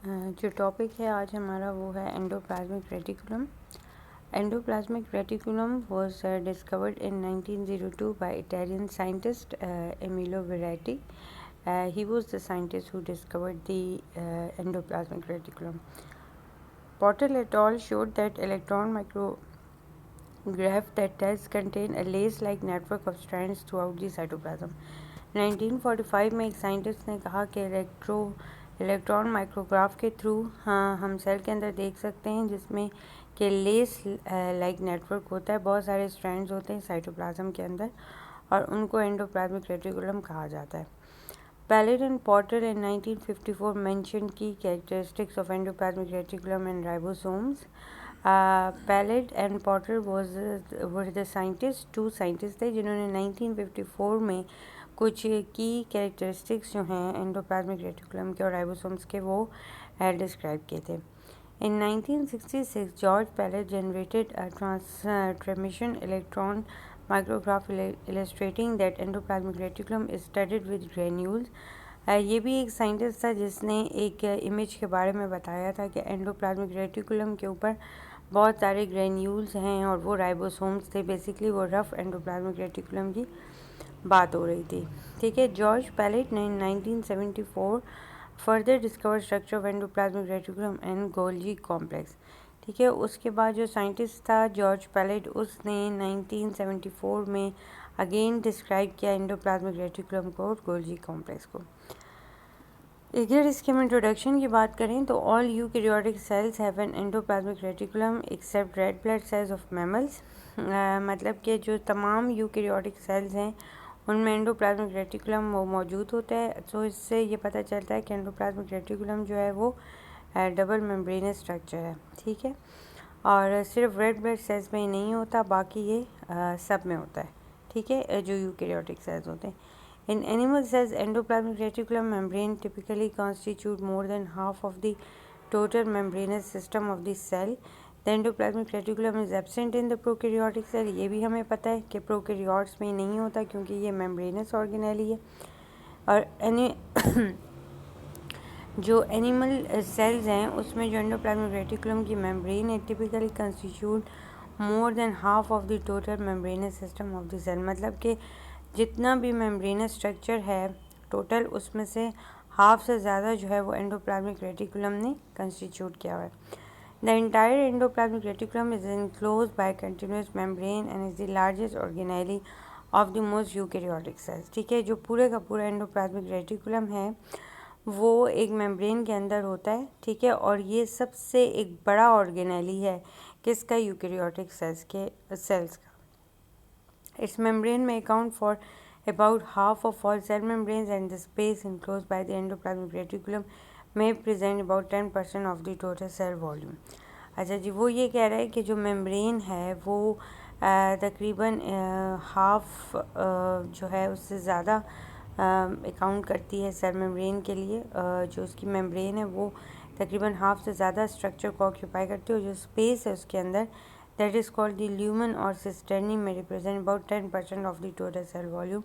जो टॉपिक है आज हमारा वो है endoplasmic reticulum. Endoplasmic reticulum was discovered in 1902 by Italian scientist Emilio Verratti. He was the scientist who discovered the endoplasmic reticulum. Portal et al. Showed that electron micrograph that does contain a lace-like network of strands throughout the cytoplasm. 1945 में एक scientist ने कहा कि electron micrograph के through हम cell के अंदर देख सकते हैं जिसमें कि लेस लाइक नेटवर्क होता है, बहुत सारे स्ट्रैंड्स होते हैं साइटोप्लाज्म के अंदर और उनको एंडोप्लाज्मिक रेटिकुलम कहा जाता है। Pallet and Porter in 1954 mentioned key characteristics of endoplasmic reticulum and ribosomes. Pallet and Porter were the scientists, two scientists थे जिन्होंने 1954 में कुछ की कैरेक्टरिस्टिक्स जो हैं एंडोप्लाज्मिक रेटिकुलम के और राइबोसोम्स के वो डिस्क्राइब किए थे। In 1966, George Pallet generated a transmission electron micrograph illustrating that endoplasmic reticulum is studded with granules. ये भी एक साइंटिस्ट था जिसने एक इमेज के बारे में बताया था कि एंडोप्लाज्मिक रेटिकुलम के ऊपर बहुत सारे ग्रेन्यूल्स हैं और वो राइबोसोम्स थे। बेसिकली वो रफ एंडोप्लाज्मिक रेटिकुलम की बात हो रही थी। ठीक है, जॉर्ज पैलेट ने 1974 further discover structure of endoplasmic reticulum and Golgi complex. ठीक है, उसके बाद जो साइंटिस्ट था जॉर्ज पैलेट उसने 1974 में अगेन डिस्क्राइब किया एंडोप्लाज्मिक रेटिकुलम को और गोल्जी कॉम्प्लेक्स को। अगर इसके हम इंट्रोडक्शन की बात करें तो all eukaryotic cells have an endoplasmic reticulum except red blood cells of mammals. मतलब कि जो तमाम यूकैरियोटिक सेल्स हैं उनमें एंडोप्लाज्मिक रेटिकुलम वो मौजूद होता है। तो इससे ये पता चलता है कि एंडोप्लाज्मिक रेटिकुलम जो है वो डबल मेम्ब्रेनस स्ट्रक्चर है। ठीक है, और सिर्फ रेड ब्लड सेल्स में ही नहीं होता, बाकी ये सब में होता है। ठीक है, जो यूकैरियोटिक सेल्स होते हैं। In animal cells, endoplasmic reticulum membrane typically constitute more than half of the total membranous system of the cell. The endoplasmic reticulum is absent in the prokaryotic cell. ये भी हमें पता है कि प्रोकैरियोट्स में नहीं होता क्योंकि ये membranous organelle है। और जो एनिमल सेल्स हैं उसमें जो एंडोप्लाज्मिक रेटिकुलम की मेम्ब्रेन है typically constitute more than half of the total membranous system of the cell. मतलब कि जितना भी मेम्ब्रेनस स्ट्रक्चर है टोटल उसमें से हाफ से ज़्यादा जो है वो एंडोप्लाज्मिक रेटिकुलम ने कंस्टिट्यूट किया हुआ है। The entire endoplasmic reticulum is enclosed bye continuous membrane and is the largest organelle of the most eukaryotic cells. ठीक है, जो पूरे का पूरा एंडोप्लाज्मिक रेटिकुलम है वो एक मेम्ब्रेन के अंदर होता है। ठीक है, और ये सबसे एक बड़ा ऑर्गेनेली है किसका, यूकैरियोटिक सेल्स का। Its membrane may account for about half of all cell membranes and the space enclosed by the endoplasmic reticulum may present about 10% of the total cell volume. अच्छा जी, वो ये कह रहा है कि जो मेम्ब्रेन है वो तकरीबन हाफ जो है उससे ज़्यादा अकाउंट करती है सेल मेम्ब्रेन के लिए। जो उसकी मेम्ब्रेन है वो तकरीबन हाफ से ज़्यादा स्ट्रक्चर को ऑक्यूपाई करती है और जो स्पेस है उसके अंदर that is called the lumen or cisternae may represent about 10% of the total cell volume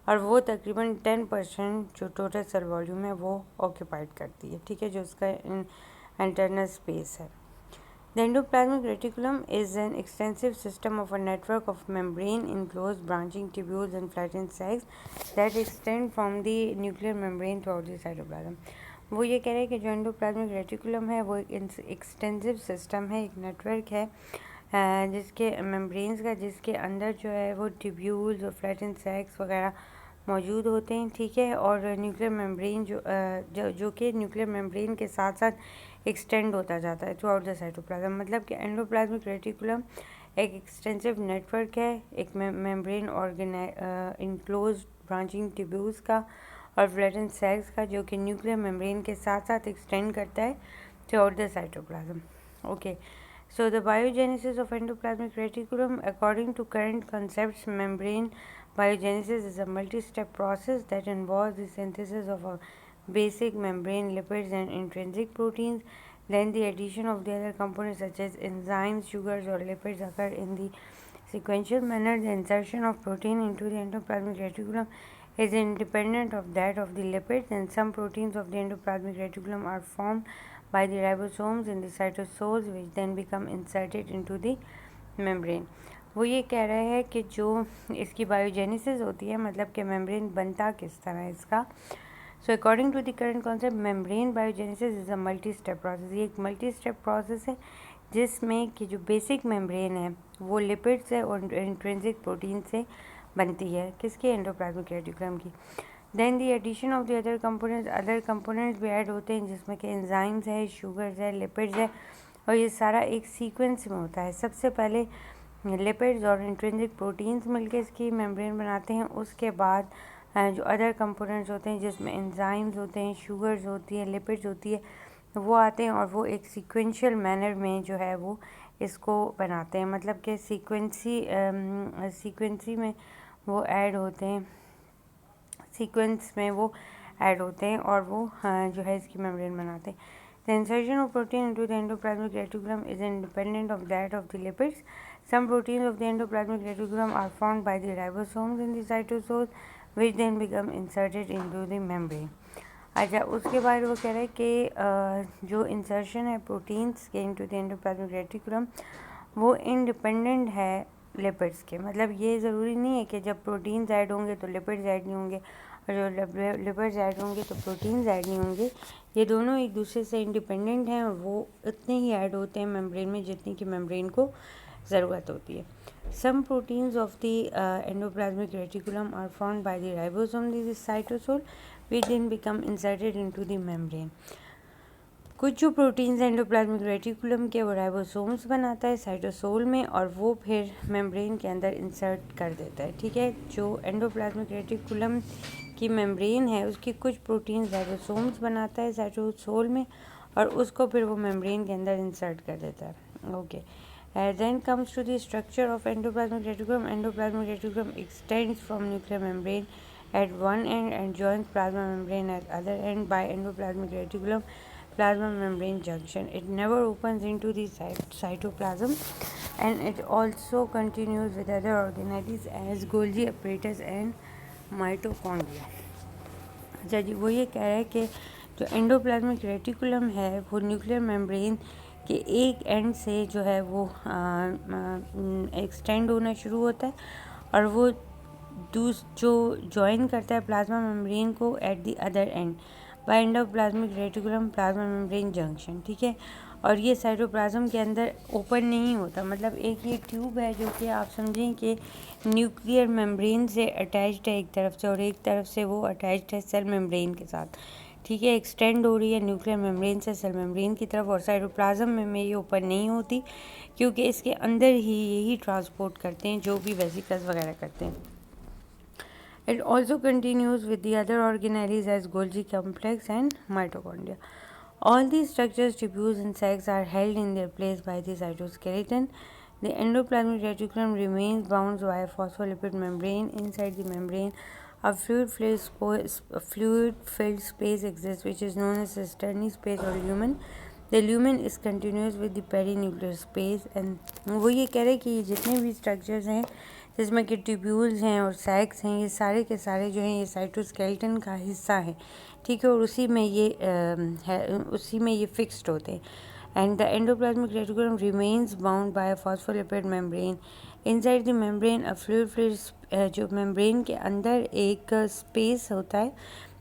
और वो तकरीबन 10% जो टोटल सेल वॉल्यूम है वो ऑक्यूपाइड करती है। ठीक है, जो उसका इंटरनल स्पेस है। The endoplasmic reticulum is an extensive system of a network of membrane enclosed branching tubules and flattened sacs that extend from the nuclear membrane throughout the cytoplasm. वो ये कह रहे हैं कि जो एंडोप्लाज्मिक रेटिकुलम है वो एक एक्सटेंसिव सिस्टम है, एक नेटवर्क है जिसके मेम्ब्रेन्स का जिसके अंदर जो है वो ट्यूब्यूल्स और फ्लैटेंड सैक्स वगैरह मौजूद होते हैं। ठीक है, और न्यूक्लियर मेम्ब्रेन जो कि न्यूक्लियर मेम्ब्रेन के साथ साथ एक्सटेंड होता जाता है थ्रू आउट द साइटोप्लाज्म। मतलब कि एंडोप्लाज्मिक रेटिकुलम एक एक्सटेंसिव नेटवर्क है एक मेम्ब्रेन इनक्लोज ब्रांचिंग ट्यूब्यूल्स का और फ्लैटेंड सैक्स का जो कि न्यूक्लियर मेम्ब्रेन के साथ साथ एक्सटेंड करता है through out the cytoplasm. Okay, so the biogenesis of endoplasmic reticulum, according to current concepts, membrane biogenesis is a multi-step process that involves the synthesis of a basic membrane lipids and intrinsic proteins. Then the addition of the other components such as enzymes, sugars or lipids occur in the sequential manner. The insertion of protein into the endoplasmic reticulum is independent of that of the lipids, and some proteins of the endoplasmic reticulum are formed by the ribosomes in the cytosols, which then become inserted into the membrane. वो ये कह रहा है कि जो इसकी biogenesis होती है, मतलब कि मेम्ब्रेन बनता किस तरह है इसका. So according to the current concept, membrane biogenesis is a multi step process. ये एक मल्टी स्टेप प्रोसेस है जिसमें कि जो बेसिक मेम्ब्रेन है वो लिपिड से और इंट्रिंसिक प्रोटीन से बनती है. किसकी? एंडोप्लाज्मिक रेटिकुलम की. Then the addition of the other components भी ऐड होते हैं, जिसमें कि एंजाइम्स है, शुगर्स है, लिपिड्स है, और ये सारा एक सीक्वेंस में होता है. सबसे पहले लिपिड्स और इंट्रिंसिक प्रोटीन्स मिलकर इसकी मेम्ब्रेन बनाते हैं. उसके बाद जो अदर कंपोनेंट्स होते हैं जिसमें एंजाइम्स होते हैं, शुगर्स होती है, लिपिड्स होती है, वो आते हैं और वो एक सीक्वेंशियल मैनर में जो है वो इसको बनाते हैं. मतलब कि सीक्वेंसी में वो ऐड होते हैं, सीक्वेंस में वो ऐड होते हैं और वो जो है इसकी मेम्ब्रेन बनाते हैं. The insertion of protein into the endoplasmic reticulum is independent of that of the lipids. Some proteins of the endoplasmic reticulum are formed by the ribosomes in the cytosol, which then become inserted into the membrane. अच्छा, उसके बाद वो कह रहा है कि जो insertion है प्रोटीन्स के इनटू द एंडोप्लाज्मिक रेटिकुलम वो इंडिपेंडेंट है लिपिड्स के. मतलब ये ज़रूरी नहीं है कि जब प्रोटीन्स ऐड होंगे तो लिपिड्स ऐड नहीं होंगे, और जो लिपिड्स ऐड होंगे तो प्रोटीन्स ऐड नहीं होंगे. ये दोनों एक दूसरे से इंडिपेंडेंट हैं और वो इतने ही ऐड होते हैं मेम्ब्रेन में जितनी कि मेम्ब्रेन को ज़रूरत होती है. Some proteins of the endoplasmic reticulum are formed by the ribosome in the cytosol, which then become inserted into the membrane. कुछ जो प्रोटीन्स एंडोप्लाज्मिक रेटिकुलम के वो राइबोसोम्स बनाता है साइटोसोल में, और वो फिर मेम्ब्रेन के अंदर इंसर्ट कर देता है. ठीक है, जो एंडोप्लाज्मिक रेटिकुलम की मेम्ब्रेन है उसकी कुछ प्रोटीन्स राइबोसोम्स बनाता है साइटोसोल में, और उसको फिर वो मेम्ब्रेन के अंदर इंसर्ट कर देता है. Okay. Then comes to the structure of endoplasmic reticulum. Endoplasmic reticulum extends from nuclear membrane at one end and joins plasma membrane at other end by endoplasmic reticulum plasma membrane junction. It never opens into the cytoplasm, and it also continues with other organelles as Golgi apparatus and mitochondria. अच्छा जी, वो ये कह रहा है कि जो endoplasmic reticulum है वो न्यूक्लियर मेम्ब्रेन कि एक एंड से जो है वो एक्सटेंड होना शुरू होता है, और वो जो जॉइन करता है प्लाज्मा मेम्ब्रेन को at the other end by endoplasmic reticulum plasma membrane junction. ठीक है, और ये साइटोप्लाज्म के अंदर ओपन नहीं होता. मतलब एक ये ट्यूब है जो कि आप समझें कि न्यूक्लियर मेम्ब्रेन से अटैच्ड है एक तरफ से, और एक तरफ से वो अटैच्ड है सेल मेम्ब्रेन के साथ. ठीक है, एक्सटेंड हो रही है न्यूक्लियर मेम्ब्रेन से सेल मेम्ब्रेन की तरफ, और साइटोप्लाज्म में ये ओपन नहीं होती क्योंकि इसके अंदर ही यही ट्रांसपोर्ट करते हैं जो भी वेसिकल्स वगैरह करते हैं. It also continues with the other organelles as Golgi complex and mitochondria. All these structures, tubules and sacs are held in their place by the cytoskeleton. The endoplasmic reticulum remains bound by a phospholipid membrane. Inside the membrane, a fluid-filled space exists, which is known as cisterny space or lumen. The lumen is continuous with the perinuclear space. And वो ये कह रहे हैं कि ये जितने भी structures हैं जिसमें कि ट्यूब्यूल्स हैं और सैक्स हैं, ये सारे के सारे जो हैं ये साइटोस्केलेटन का हिस्सा है. ठीक है, और उसी में ये फिक्स्ड होते हैं. And the endoplasmic reticulum remains bound by a phospholipid membrane. Inside the membrane a fluid जो मेम्ब्रेन के अंदर एक स्पेस होता है,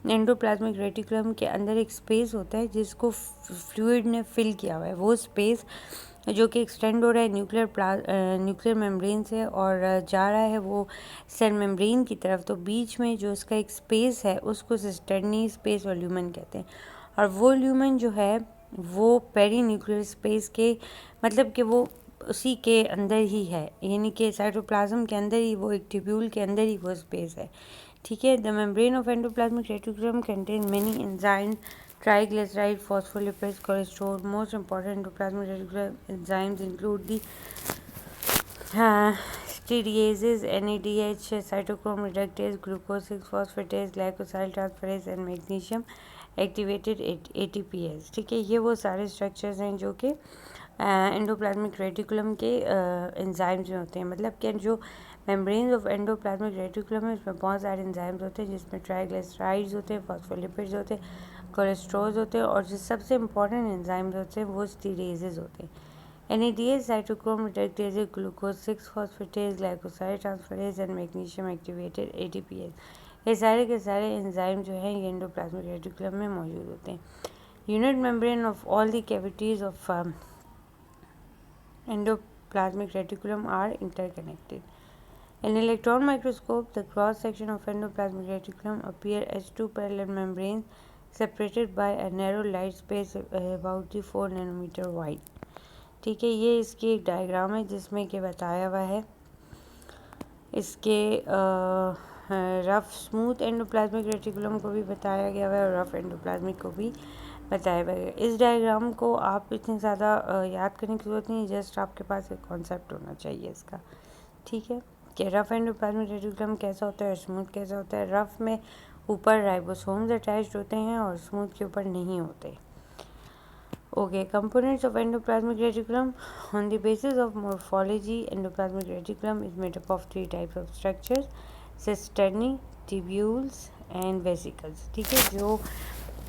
एंडोप्लाज्मिक रेटिकुलम के अंदर एक स्पेस होता है जिसको फ्लूइड ने फिल किया हुआ है. वो स्पेस जो कि एक्सटेंड हो रहा है न्यूक्लियर मेम्ब्रेन से और जा रहा है वो सेल मेम्ब्रेन की तरफ. तो बीच में जो उसका एक स्पेस है उसको सिस्टर्नी स्पेस और ल्यूमन कहते हैं. और वो ल्यूमन जो है वो पेरीन्यूक्लियर स्पेस के मतलब कि वो उसी के अंदर ही है, यानी कि साइटोप्लाज्म के अंदर ही वो एक ट्यूब्यूल के अंदर ही वो स्पेस है. ठीक है, the membrane of endoplasmic reticulum contain many enzymes, triglyceride, phospholipids, cholesterol. Most important endoplasmic reticular enzymes include the steariases, NADH, cytochrome reductase, glucose 6-phosphatase, glycosyltransferase and magnesium activated ATPase. ठीक है, ये वो सारे स्ट्रक्चर्स हैं जो कि एंडोप्लाज्मिक रेटिकुलम के enzymes में होते हैं. मतलब कि जो मेम्ब्रेन ऑफ एंडोप्लाज्मिक रेटिकुलम है, इसमें बहुत सारे एंजाइम्स होते हैं जिसमें ट्राइग्लिसराइड्स होते हैं, फॉस्फोलिपिड्स होते हैं, कोलेस्ट्रॉल्स होते हैं और जो सबसे इंपॉर्टेंट एंजाइम्स होते हैं वो स्टीरेजेस होते हैं। NADH, cytochrome reductase, glucose 6-phosphatase, glycoside transferase and magnesium activated ATPase, ये सारे के सारे एंजाइम जो हैं ये एंडोप्लाज्मिक रेटिकुलम में मौजूद होते हैं। Unit membrane of all the cavities of endoplasmic reticulum are interconnected. In electron microscope, the cross section of endoplasmic reticulum appear as two parallel membranes separated by a narrow light space about the 4 nanometer wide. ठीक है, ये इसकी एक diagram है जिसमें कि बताया हुआ है इसके रफ स्मूथ एंडोप्लाज्मिक रेटिकुलम को भी बताया गया है और रफ एंडोप्लाज्मिक को भी बताया गया है। इस डायग्राम को आप इतनी ज़्यादा याद करने की जरूरत नहीं, जस्ट आपके पास एक कॉन्सेप्ट होना चाहिए इसका। ठीक है कि रफ एंडोप्लाज्मिक रेटिकुलम कैसा होता है और स्मूथ कैसा होता है। रफ में ऊपर राइबोसोम्स अटैच्ड होते हैं और स्मूथ के ऊपर नहीं होते। Okay, components of endoplasmic reticulum. On the basis of morphology, endoplasmic reticulum is made up of 3 types of structures: cisternae, tubules and vesicles. ठीक है, जो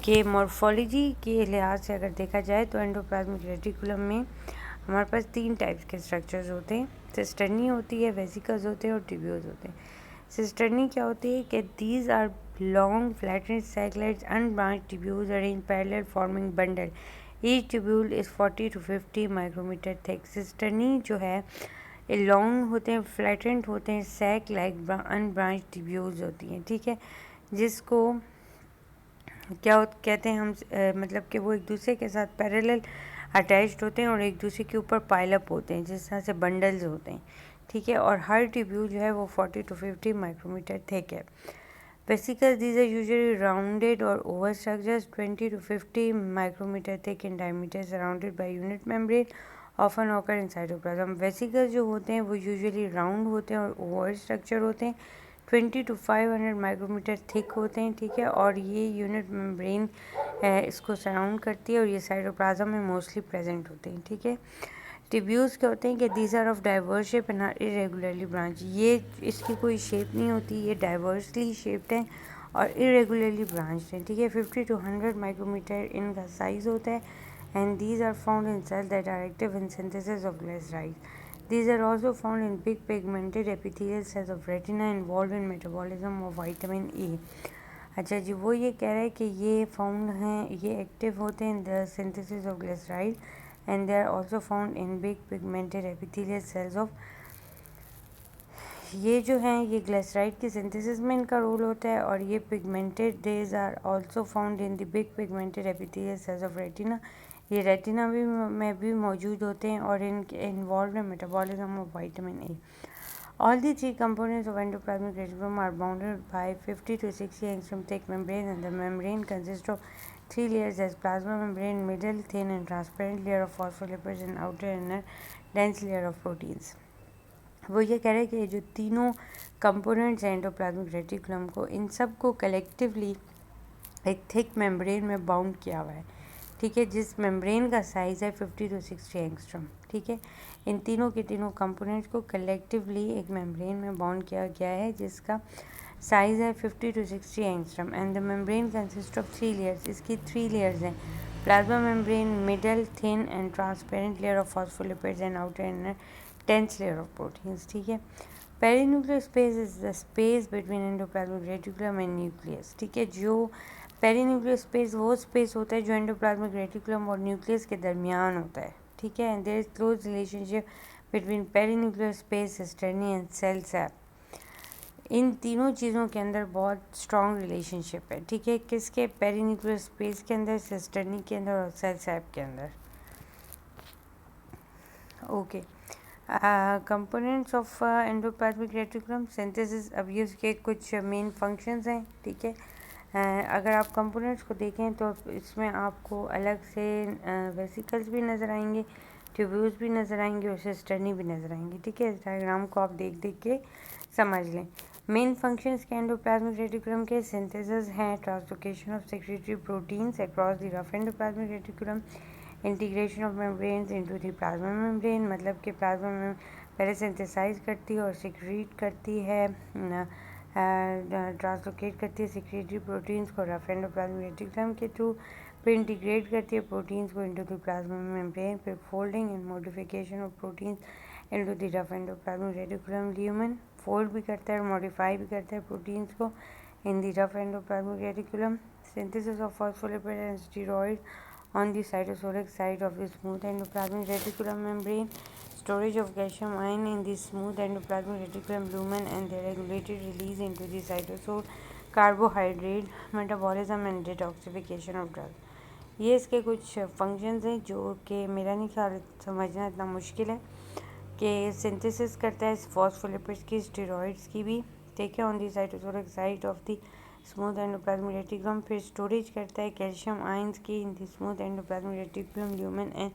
कि मॉर्फोलॉजी के लिहाज से अगर देखा जाए तो एंडोप्लाज्मिक रेटिकुलम में हमारे पास 3 टाइप्स के स्ट्रक्चर्स होते हैं। सिस्टर्नी होती है, वेसिकल्स होते हैं और ट्यूब्यूल्स होते हैं। सिस्टर्नी क्या होती है कि these are long flattened satellites unbranched tubules arrange parallel forming bundle. Each tubule is 40 to 50 micrometre thick. Cisternae जो है लॉन्ग होते हैं, फ्लैटेंड होते हैं, सैक लाइक अनब्रांच्ड ट्यूब्यूल्स होती हैं। ठीक है, जिसको क्या कहते हैं हम मतलब कि वो एक दूसरे के साथ पैरेलल अटैच्ड होते हैं और एक दूसरे के ऊपर पाइलअप होते हैं, जिस तरह से बंडल्स होते हैं। ठीक है, और हर ट्यूब्यूल जो है वो 40 to 50 माइक्रोमीटर थिक है। Vesicles, these are usually rounded or oval structures 20 to 50 micrometer thick in diameter surrounded by unit membrane often occur in cytoplasm. Vesicles जो होते हैं वो usually round होते हैं और oval structure होते हैं, 20 to 500 माइक्रोमीटर थिक होते हैं। ठीक है, और ये यूनिट मेम्ब्रेन इसको सराउंड करती है और ये साइटोप्लाज्म में मोस्टली प्रेजेंट होते हैं। ठीक है, ट्यूब्यूल्स क्या होते हैं कि these are of diverse shape and are irregularly branch. ये इसकी कोई शेप नहीं होती, ये डाइवर्सली शेप्ड हैं और इरेगुलरली ब्रांच्ड हैं। ठीक है, 50 to 100 माइक्रोमीटर इनका साइज होता है and these are found in cells that are active in synthesis of glyceride. These are also found in big pigmented epithelial cells of retina involved in metabolism of vitamin E. अच्छा जी, वो ये कह रहा है कि ये फाउंड हैं, ये एक्टिव होते हैं in the synthesis of glyceride and they are also found in big pigmented epithelial cells of। ये जो हैं ये ग्लिसराइड की सिंथेसिस में इनका रोल होता है और ये pigmented these are also found in the big pigmented epithelial cells of retina. ये रेटिना भी में भी मौजूद होते हैं और इनके involve in metabolism of vitamin A. All the 3 components of endoplasmic reticulum are bounded by 50 to 60 angstrom thick membrane, and the membrane consists of 3 layers as plasma membrane, middle thin and transparent layer of phospholipids, and outer inner dense layer of proteins. वो ये कह रहे हैं कि जो तीनों components हैं endoplasmic reticulum को, इन सब को कलेक्टिवली एक थिक मेम्ब्रेन में बाउंड किया हुआ है। ठीक है, जिस मेम्ब्रेन का साइज़ है 50 to 60 एंगस्ट्रॉम। ठीक है, इन तीनों के तीनों कंपोनेंट्स को कलेक्टिवली एक मेम्ब्रेन में बाउंड किया गया है जिसका साइज़ है 50 to 60 angstrom and the membrane consist of 3 layers. इसकी 3 लेयर्स हैं: plasma membrane, middle thin and transparent layer of phospholipids and outer inner dense layer of proteins. ठीक है, perinuclear space is the space between endoplasmic reticulum and nucleus. ठीक है, जो perinuclear space वो space होता है जो एंडोप्लाज्मिक रेटिकुलम और न्यूक्लियस के दरमियान होता है। ठीक है, and there is close relationship between perinuclear space, cisternae and cell sap. इन तीनों चीज़ों के अंदर बहुत स्ट्रॉन्ग रिलेशनशिप है। ठीक है, किसके? पेरीन्यूक्लियर स्पेस के अंदर, सिस्टर्नी के अंदर और सेल सैप के अंदर। Okay, components of endoplasmic reticulum synthesis. अब ये उसके कुछ मेन फंक्शंस हैं। ठीक है, अगर आप कंपोनेंट्स को देखें तो इसमें आपको अलग से वेसिकल्स भी नज़र आएंगे, ट्यूब्यूल्स भी नज़र आएंगे और सिस्टर्नी भी नज़र आएंगे। ठीक है, इस डायग्राम को आप देख देख के समझ लें। मेन फंक्शंस के एंडोप्लाज्मिक रेटिकुलम के सिंथेसिस हैं: translocation of secretary proteins across the rough endoplasmic reticulum, integration of membranes into the plasma membrane, मतलब कि प्लाज्मा पहले सिंथेसाइज करती है और सिक्रीट करती है, ट्रांसलोकेट करती है सिक्रेटरी प्रोटीन्स को रफ एंडोप्लाज्मिक रेटिकुलम के थ्रू, फिर इंटीग्रेट करती है प्रोटीन्स को इनटू द प्लाज्मा मेम्ब्रेन, फिर folding and modification of proteins into the rough endoplasmic reticulum lumen, fold भी करता है और मॉडिफाई भी करता है प्रोटीन्स को in the rough endoplasmic reticulum, synthesis of phospholipid and steroid on the cytosolic side of the smooth endoplasmic reticulum membrane, storage of calcium ion in the smooth endoplasmic reticulum lumen and their regulated release into the cytosol, carbohydrate metabolism and detoxification of drugs। ये इसके कुछ functions हैं जो कि मेरा नहीं ख्याल समझना इतना मुश्किल है कि सिंथेसिस करता है फॉस्फोलिपिड्स की, स्टेरॉइड्स की भी, ठीक है, on the cytosolic side of the smooth endoplasmic reticulum, फिर स्टोरेज करता है कैल्शियम आयंस की in the smooth endoplasmic reticulum lumen and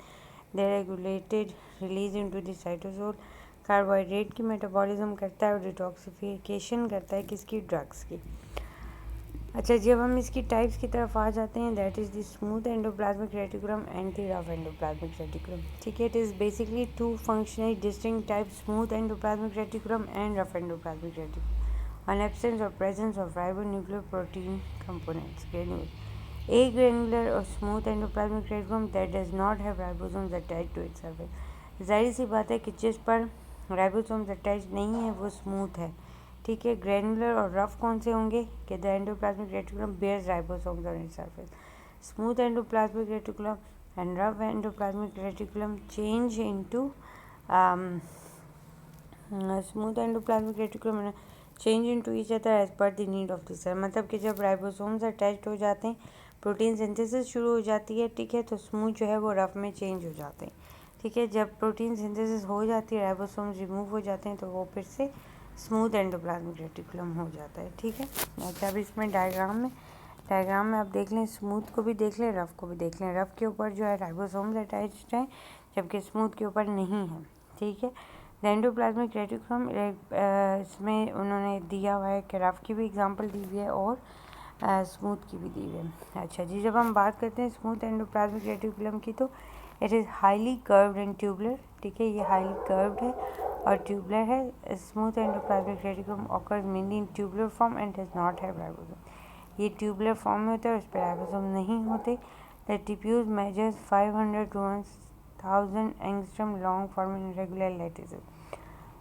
they regulated release into the cytosol, carbohydrate की मेटाबॉलिज्म करता है और डिटॉक्सिफिकेशन करता है किसकी, ड्रग्स की। अच्छा, जब हम इसकी टाइप्स की तरफ आ जाते हैं, that is the smooth endoplasmic reticulum and the rough endoplasmic reticulum, ठीक है। It is basically two functionally distinct types, smooth endoplasmic reticulum and rough endoplasmic reticulum, on absence or presence of ribonuclear protein components, granule. A granular or smooth endoplasmic reticulum that does not have ribosomes attached to its surface. जाहिर सी बात है कि जिस पर ribosomes attach नहीं है वो smooth है, ठीक है। ग्रैनुलर और रफ कौन से होंगे कि the endoplasmic reticulum bears ribosomes on its surface. Smooth endoplasmic reticulum and rough endoplasmic reticulum change into smooth endoplasmic reticulum change into each other as per the need of the cell. मतलब कि जब ribosomes attached हो जाते हैं, protein synthesis शुरू हो जाती है, ठीक है, तो स्मूथ जो है वो रफ में चेंज हो जाते हैं, ठीक है। जब प्रोटीन सिंथेसिस हो जाती है, राइबोसोम्स रिमूव हो जाते हैं, तो वो फिर से स्मूथ एंडोप्लाज्मिक रेटिकुलम हो जाता है, ठीक है। अच्छा, अब इसमें डायग्राम में आप देख लें, स्मूथ को भी देख लें, रफ को भी देख लें। रफ के ऊपर जो है राइबोसोम्स अटैच्ड हैं, जबकि स्मूथ के ऊपर नहीं है, ठीक है। एंडोप्लाज्मिक रेटिकुलम इसमें उन्होंने दिया हुआ है कि रफ की भी एग्जांपल दी हुई है और स्मूथ की भी दी हुई है। अच्छा जी, जब हम बात करते हैं स्मूथ एंडोप्लाज्मिक रेटिकुलम की, तो it is highly curved and tubular, ठीक है, ये हाईली कर्व्ड है और ट्यूबुलर है। Smooth endoplasmic reticulum occurs mainly in tubular form and does not have ribosome. ये ट्यूबुलर फॉर्म में होता है और इस पर राइबोसोम नहीं होते। The tubules measures 500 to 1000 angstrom long, forming irregular lattices,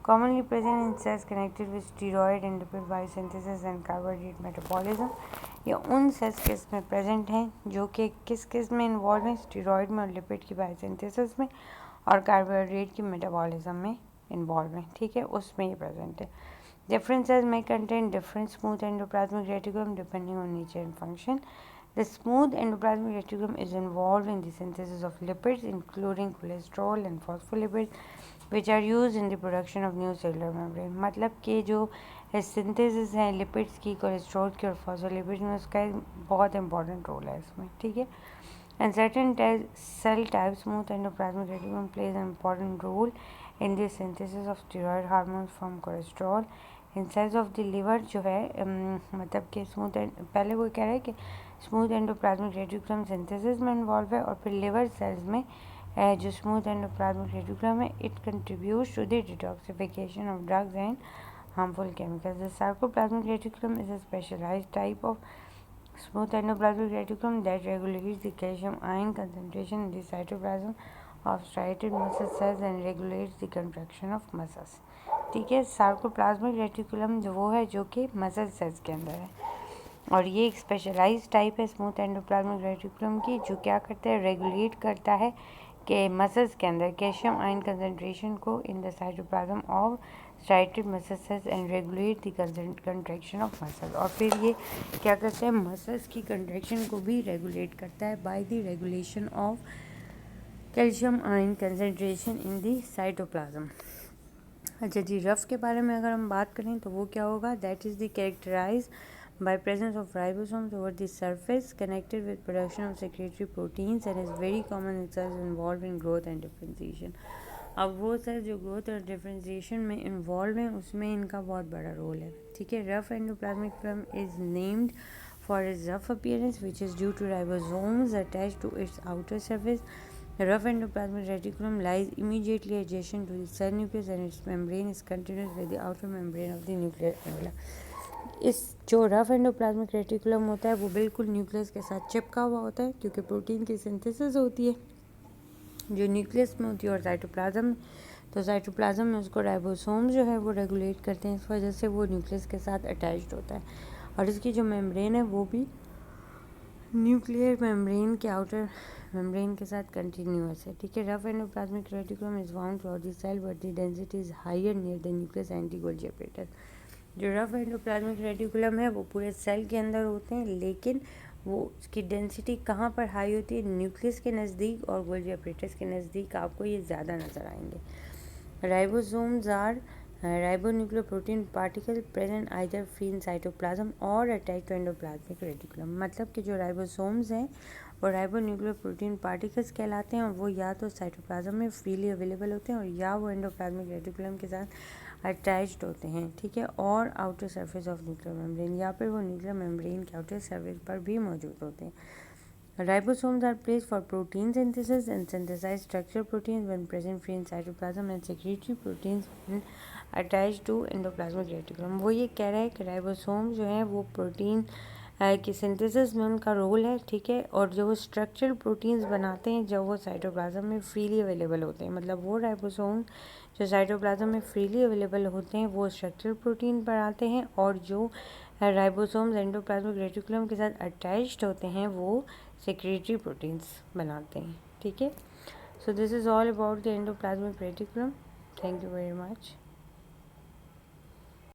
commonly present in cells connected with steroid and lipid biosynthesis and carbohydrate metabolism। ये उन सेल्स किस में प्रेजेंट हैं जो कि किस में इन्वॉल्व हैं, स्टीरॉयड में और लिपिड की बायोसिंथेसिस में और कार्बोहाइड्रेट की मेटाबॉलिज्म में इन्वॉल्व हैं, ठीक है, उसमें ये प्रेजेंट है। Different cells may contain different smooth endoplasmic reticulum depending on nature and function. The smooth endoplasmic reticulum is involved in the synthesis of lipids, including cholesterol and phospholipids, which are used in the production of new cellular membrane। मतलब कि जो synthesis है lipids की, cholesterol की और phospholipids में, उसका बहुत इंपॉर्टेंट रोल है इसमें, ठीक है। And certain cell types, smooth endoplasmic reticulum plays an important role in the synthesis of steroid hormones from cholesterol। In cells of the liver जो है मतलब कि स्मूथ पहले वो कह रहा है कि स्मूथ एंडोप्लाज्मिक रेटिकुलम सिंथेसिस में इन्वॉल्व है और फिर लिवर सेल्स में जो स्मूथ एंडोप्लाज्मिक रेटिकुलम है, it contributes to the detoxification of drugs and harmful chemicals. The sarcoplasmic reticulum is a specialised type of smooth endoplasmic reticulum that regulates the calcium ion concentration in the cytoplasm of striated muscle cells and regulates the contraction of muscles, ठीक है। Sarcoplasmic reticulum जो वो है जो कि muscle cells के अंदर है और ये एक स्पेशलाइज्ड टाइप है स्मूथ एंडोप्लाज्मिक रेटिकुलम की, जो क्या करता है, रेगुलेट करता है कि मसल्स के अंदर कैल्शियम आयन कंसनट्रेशन को in the cytoplasm of striated muscle cells and regulate the contraction of muscle। और फिर ये क्या करता है, मसल्स की कंट्रैक्शन को भी रेगुलेट करता है by the regulation of calcium ion concentration in the cytoplasm. अच्छा जी, रफ के बारे में अगर हम बात करें तो वो क्या होगा, that is the characterise by presence of ribosomes over the surface connected with production of secretory proteins and is very common in cells involved in growth and differentiation। अब वो सेल्स जो ग्रोथ और डिफरेंशिएशन में involve हैं उसमें इनका बहुत बड़ा रोल है, ठीक है। Rough endoplasmic reticulum is named for its rough appearance which is due to ribosomes attached to its outer surface. Rough endoplasmic reticulum lies immediately adjacent to the cell nucleus and its membrane is continuous with the outer membrane of the nuclear envelope. इस जो rough endoplasmic reticulum होता है वो बिल्कुल nucleus के साथ चिपका हुआ होता है, क्योंकि प्रोटीन की सिंथेसिस होती है जो न्यूक्लियस में होती है और साइटोप्लाज्म में। तो साइटोप्लाज्म में उसको राइबोसोम जो है वो रेगुलेट करते हैं, इस वजह से वो न्यूक्लियस के साथ अटैच्ड होता है। और इसकी जो मेम्ब्रेन है वो भी न्यूक्लियर मेम्ब्रेन के आउटर मेम्ब्रेन के साथ कंटिन्यूअस है, ठीक है। Rough endoplasmic reticulum is found through the cell but the density is higher near the nucleus and the Golgi apparatus। जो रफ एंडोप्लाज्मिक रेटिकुलम है वो पूरे सेल के अंदर होते हैं, लेकिन वो उसकी डेंसिटी कहाँ पर हाई होती है, न्यूक्लियस के नज़दीक और गोल्गी apparatus के नज़दीक आपको ये ज़्यादा नज़र आएंगे। Ribosomes are ribonucleoprotein particle present either free in cytoplasm or attached to endoplasmic reticulum। मतलब कि जो राइबोसोम्स हैं वो राइबोन्यूक्लियोप्रोटीन पार्टिकल्स कहलाते हैं और वो या तो साइटोप्लाज्म में फ्रीली अवेलेबल होते हैं और या वो एंडोप्लाज्मिक रेटिकुलम के साथ अटैच्ड होते हैं, ठीक है, और outer surface of nuclear membrane, या फिर वो न्यूक्लियर मेम्ब्रेन के आउटर सरफेस पर भी मौजूद होते हैं। Ribosomes are placed for protein synthesis and synthesize structural proteins when present free in cytoplasm and secretory proteins when attached to endoplasmic reticulum। वो ये कह रहा है कि राइबोसोम जो है वो प्रोटीन की सिंथेसिस में उनका रोल है, ठीक है, और जो वो स्ट्रक्चरल प्रोटीन्स बनाते हैं जब वो साइटोप्लाज्म में फ्रीली अवेलेबल होते हैं। मतलब वो राइबोसोम जो साइटोप्लाज्म में फ्रीली अवेलेबल होते हैं वो स्ट्रक्चरल प्रोटीन बनाते हैं, और जो राइबोसोम्स एंडोप्लाज्मिक रेटिकुलम के साथ अटैच्ड होते हैं वो सेक्रेटरी प्रोटीन्स बनाते हैं, ठीक है। So this is all about the endoplasmic reticulum. Thank you very much.